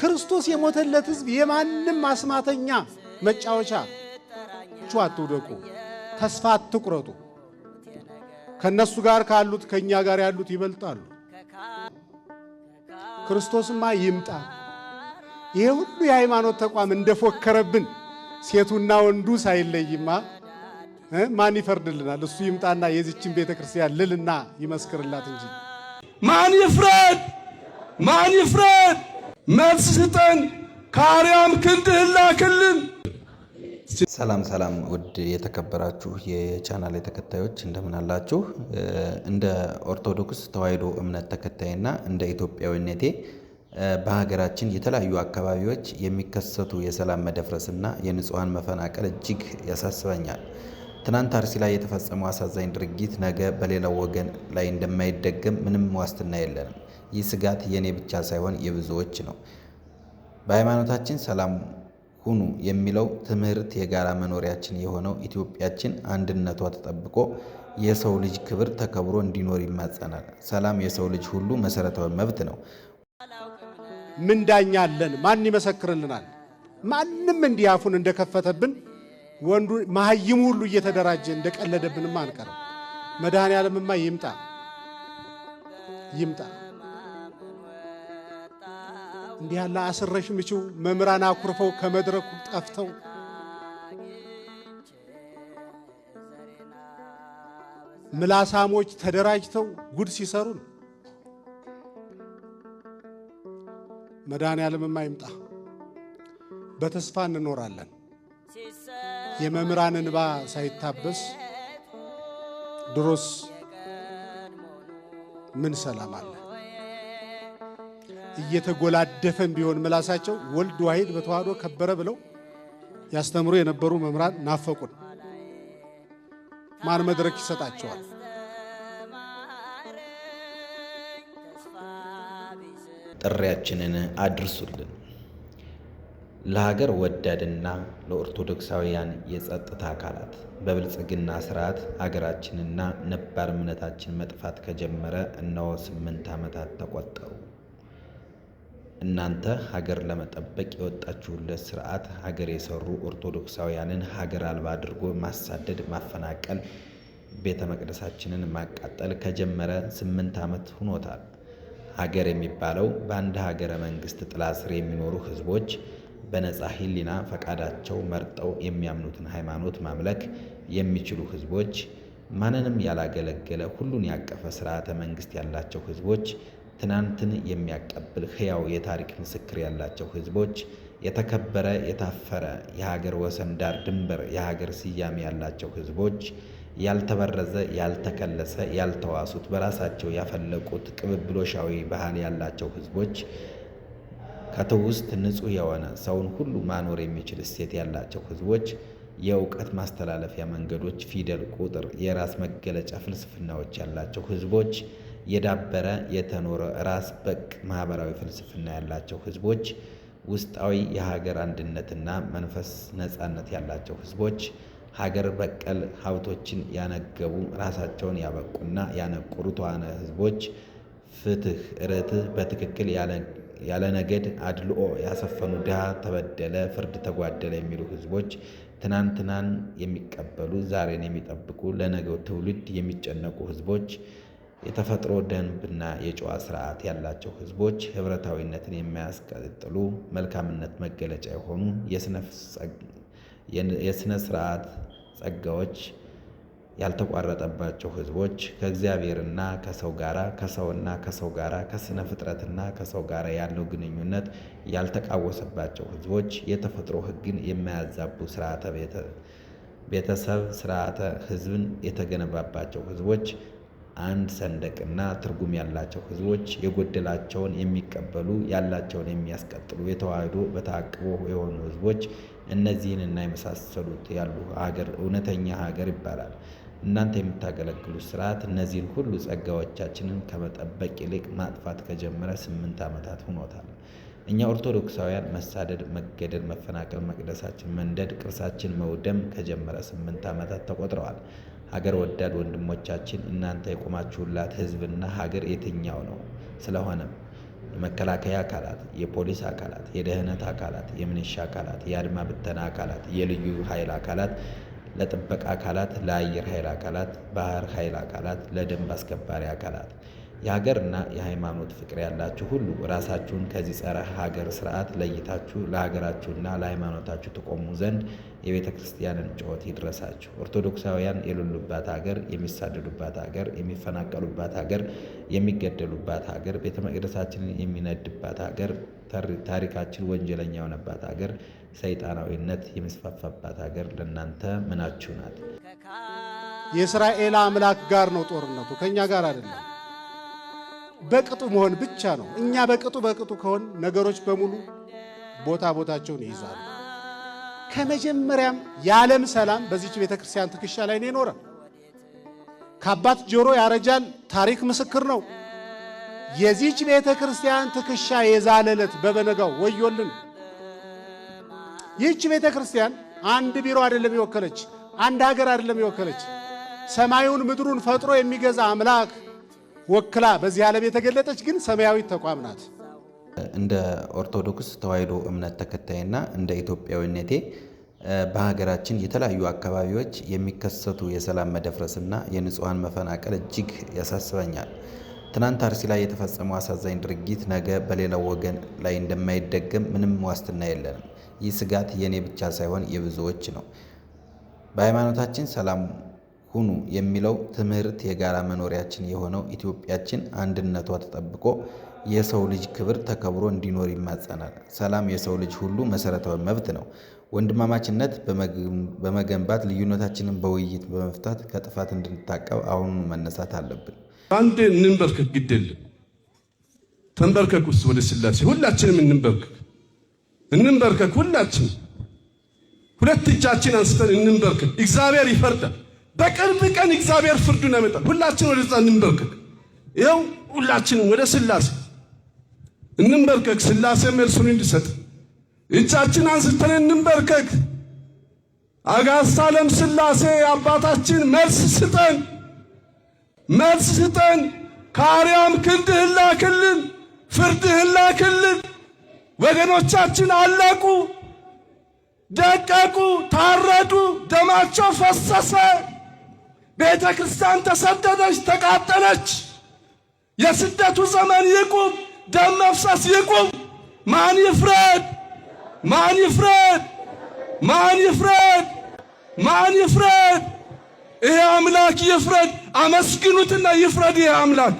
ክርስቶስ የሞተለት ሕዝብ የማንም ማስማተኛ መጫወቻ አትውደቁ፣ ተስፋ አትቁረጡ። ከነሱ ጋር ካሉት ከኛ ጋር ያሉት ይበልጣሉ። ክርስቶስማ ይምጣ። ይሄ ሁሉ የሃይማኖት ተቋም እንደፎከረብን ሴቱና ወንዱ ሳይለይማ ማን ይፈርድልናል? እሱ ይምጣና የዚችን ቤተክርስቲያን ልልና ይመስክርላት እንጂ ማን ይፍረድ? ማን ይፍረድ? መልስ ስጠን። ከአርያም ክንድህን ላክልን። ሰላም ሰላም፣ ውድ የተከበራችሁ የቻናል ተከታዮች እንደምን አላችሁ? እንደ ኦርቶዶክስ ተዋሕዶ እምነት ተከታይና እንደ ኢትዮጵያዊነቴ በሀገራችን የተለያዩ አካባቢዎች የሚከሰቱ የሰላም መደፍረስና የንጹሃን መፈናቀል እጅግ ያሳስበኛል። ትናንት አርሲ ላይ የተፈጸመው አሳዛኝ ድርጊት ነገ በሌላው ወገን ላይ እንደማይደገም ምንም ዋስትና የለንም። ይህ ስጋት የኔ ብቻ ሳይሆን የብዙዎች ነው። በሃይማኖታችን ሰላም ሁኑ የሚለው ትምህርት የጋራ መኖሪያችን የሆነው ኢትዮጵያችን አንድነቷ ተጠብቆ የሰው ልጅ ክብር ተከብሮ እንዲኖር ይማጸናል። ሰላም የሰው ልጅ ሁሉ መሰረታዊ መብት ነው። ምን ዳኛ አለን? ማን ይመሰክርልናል? ማንም እንዲህ አፉን እንደከፈተብን ወንዱ መሀይም ሁሉ እየተደራጀ እንደቀለደብንማ አንቀርም። መድኃኔዓለምማ ይምጣ ይምጣ። እንዲህ ያለ አስረሽ ምችው መምህራን አኩርፈው ከመድረኩ ጠፍተው ምላሳሞች ተደራጅተው ጉድ ሲሰሩን መድኃኔዓለምማ ይምጣ። በተስፋ እንኖራለን። የመምህራን እንባ ሳይታበስ ድሮስ ምን ሰላም አለ? እየተጎላደፈን ቢሆን ምላሳቸው ወልድ ዋሂድ በተዋህዶ ከበረ ብለው ያስተምሩ የነበሩ መምህራን ናፈቁን። ማን መድረክ ይሰጣቸዋል? ጥሪያችንን አድርሱልን። ለሀገር ወዳድና ለኦርቶዶክሳውያን የጸጥታ አካላት በብልጽግና ስርዓት ሀገራችንና ነባር እምነታችን መጥፋት ከጀመረ እነሆ 8 ዓመታት ተቆጠሩ። እናንተ ሀገር ለመጠበቅ የወጣችሁለት ስርዓት ሀገር የሰሩ ኦርቶዶክሳውያንን ሀገር አልባ አድርጎ ማሳደድ፣ ማፈናቀል፣ ቤተ መቅደሳችንን ማቃጠል ከጀመረ 8 ዓመት ሆኖታል። ሀገር የሚባለው በአንድ ሀገረ መንግስት ጥላ ስር የሚኖሩ ህዝቦች በነጻ ሕሊና ፈቃዳቸው መርጠው የሚያምኑትን ሃይማኖት ማምለክ የሚችሉ ህዝቦች፣ ማንንም ያላገለገለ ሁሉን ያቀፈ ስርዓተ መንግስት ያላቸው ህዝቦች፣ ትናንትን የሚያቀብል ሕያው የታሪክ ምስክር ያላቸው ህዝቦች፣ የተከበረ የታፈረ የሀገር ወሰን ዳር ድንበር የሀገር ስያሜ ያላቸው ህዝቦች፣ ያልተበረዘ ያልተከለሰ ያልተዋሱት በራሳቸው ያፈለቁት ቅብብሎሻዊ ባህል ያላቸው ህዝቦች፣ ከትውስት ንጹህ የሆነ ሰውን ሁሉ ማኖር የሚችል እሴት ያላቸው ህዝቦች፣ የእውቀት ማስተላለፊያ መንገዶች፣ ፊደል፣ ቁጥር፣ የራስ መገለጫ ፍልስፍናዎች ያላቸው ህዝቦች፣ የዳበረ የተኖረ ራስ በቅ ማህበራዊ ፍልስፍና ያላቸው ህዝቦች፣ ውስጣዊ የሀገር አንድነትና መንፈስ ነጻነት ያላቸው ህዝቦች፣ ሀገር በቀል ሀብቶችን ያነገቡ ራሳቸውን ያበቁና ያነቁ ርቱዓነ ህዝቦች፣ ፍትህ፣ ርትዕ በትክክል ያለ ነገድ አድልኦ ያሰፈኑ ድሃ ተበደለ፣ ፍርድ ተጓደለ የሚሉ ህዝቦች፣ ትናንትናን የሚቀበሉ ዛሬን የሚጠብቁ ለነገው ትውልድ የሚጨነቁ ህዝቦች፣ የተፈጥሮ ደንብና የጨዋ ስርዓት ያላቸው ህዝቦች፣ ህብረታዊነትን የሚያስቀጥሉ መልካምነት መገለጫ የሆኑ የስነ ስርዓት ጸጋዎች ያልተቋረጠባቸው ህዝቦች፣ ከእግዚአብሔርና ከሰው ጋራ ከሰውና ከሰው ጋራ ከስነ ፍጥረትና ከሰው ጋራ ያለው ግንኙነት ያልተቃወሰባቸው ህዝቦች፣ የተፈጥሮ ህግን የማያዛቡ ስርዓተ ቤተሰብ ስርዓተ ህዝብን የተገነባባቸው ህዝቦች፣ አንድ ሰንደቅና ትርጉም ያላቸው ህዝቦች፣ የጎደላቸውን የሚቀበሉ ያላቸውን የሚያስቀጥሉ የተዋህዶ በተአቅቦ የሆኑ ህዝቦች፣ እነዚህንና የመሳሰሉት ያሉ ሀገር እውነተኛ ሀገር ይባላል። እናንተ የምታገለግሉት ስርዓት እነዚህን ሁሉ ጸጋዎቻችንን ከመጠበቅ ይልቅ ማጥፋት ከጀመረ 8 ዓመታት ሆኖታል። እኛ ኦርቶዶክሳውያን መሳደድ፣ መገደል፣ መፈናቀል፣ መቅደሳችን መንደድ፣ ቅርሳችን መውደም ከጀመረ 8 ዓመታት ተቆጥረዋል። ሀገር ወዳድ ወንድሞቻችን እናንተ የቆማችሁላት ህዝብና ሀገር የትኛው ነው? ስለሆነም የመከላከያ አካላት፣ የፖሊስ አካላት፣ የደህንነት አካላት፣ የሚሊሻ አካላት፣ የአድማ ብተና አካላት፣ የልዩ ኃይል አካላት፣ ለጥበቃ አካላት፣ ለአየር ኃይል አካላት፣ ባህር ኃይል አካላት፣ ለደንብ አስከባሪ አካላት፣ የሀገርና የሃይማኖት ፍቅር ያላችሁ ሁሉ ራሳችሁን ከዚህ ጸረ ሀገር ስርዓት ለይታችሁ ለሀገራችሁና ለሃይማኖታችሁ ትቆሙ ዘንድ የቤተ ክርስቲያንን ጩኸት ይድረሳችሁ። ኦርቶዶክሳውያን የሌሉባት ሀገር፣ የሚሳደዱባት ሀገር፣ የሚፈናቀሉባት ሀገር፣ የሚገደሉባት ሀገር፣ ቤተ መቅደሳችንን የሚነድባት ሀገር፣ ታሪካችን ወንጀለኛ የሆነባት ሀገር፣ ሰይጣናዊነት የሚስፋፋባት ሀገር ለእናንተ ምናችሁ ናት? የእስራኤል አምላክ ጋር ነው ጦርነቱ፣ ከኛ ጋር አይደለም። በቅጡ መሆን ብቻ ነው። እኛ በቅጡ ከሆን ነገሮች በሙሉ ቦታቸውን ይይዛሉ። ከመጀመሪያም የዓለም ሰላም በዚህች ቤተክርስቲያን ትከሻ ላይ ነው የኖረ። ከአባት ጆሮ ያረጃል ታሪክ ምስክር ነው። የዚህች ቤተክርስቲያን ትከሻ የዛለለት በበነጋው ወዮልን። ይህች ቤተክርስቲያን አንድ ቢሮ አይደለም የወከለች፣ አንድ ሀገር አይደለም የወከለች፣ ሰማዩን ምድሩን ፈጥሮ የሚገዛ አምላክ ወክላ በዚህ ዓለም የተገለጠች ግን ሰማያዊት ተቋም ናት። እንደ ኦርቶዶክስ ተዋሕዶ እምነት ተከታይና እንደ ኢትዮጵያዊነቴ በሀገራችን የተለያዩ አካባቢዎች የሚከሰቱ የሰላም መደፍረስና የንጹሐን መፈናቀል እጅግ ያሳስበኛል። ትናንት አርሲ ላይ የተፈጸመው አሳዛኝ ድርጊት ነገ በሌላው ወገን ላይ እንደማይደገም ምንም ዋስትና የለንም። ይህ ስጋት የኔ ብቻ ሳይሆን የብዙዎች ነው። በሃይማኖታችን ሰላም ሁኑ የሚለው ትምህርት የጋራ መኖሪያችን የሆነው ኢትዮጵያችን አንድነቷ ተጠብቆ የሰው ልጅ ክብር ተከብሮ እንዲኖር ይማጸናል። ሰላም የሰው ልጅ ሁሉ መሰረታዊ መብት ነው። ወንድማማችነት በመገንባት ልዩነታችንን በውይይት በመፍታት ከጥፋት እንድንታቀብ አሁኑ መነሳት አለብን። አንድ እንንበርከክ፣ ግድ የለም ተንበርከክ ውስጥ ወደ ሥላሴ ሁላችንም እንንበርከክ ሁላችን ሁለት እጃችን አንስተን እንንበርከክ። እግዚአብሔር ይፈርዳል። በቅርብ ቀን እግዚአብሔር ፍርዱን ያመጣል። ሁላችን ወደ ዛ እንንበርከክ። ይኸው ሁላችንም ወደ ሥላሴ እንንበርከክ። ሥላሴ መልሱን እንዲሰጥ እጃችን አንስተን እንንበርከክ። አጋዕዝተ ዓለም ሥላሴ አባታችን መልስ ስጠን፣ ከአርያም ክንድህን ላክልን፣ ፍርድህን ላክልን። ወገኖቻችን አለቁ፣ ደቀቁ፣ ታረዱ፣ ደማቸው ፈሰሰ። ቤተ ክርስቲያን ተሰደደች፣ ተቃጠለች። የስደቱ ዘመን ይቁም፣ ደም መፍሰስ ይቁም። ማን ይፍረድ? ይሄ አምላክ ይፍረድ። አመስግኑትና ይፍረድ ይሄ አምላክ።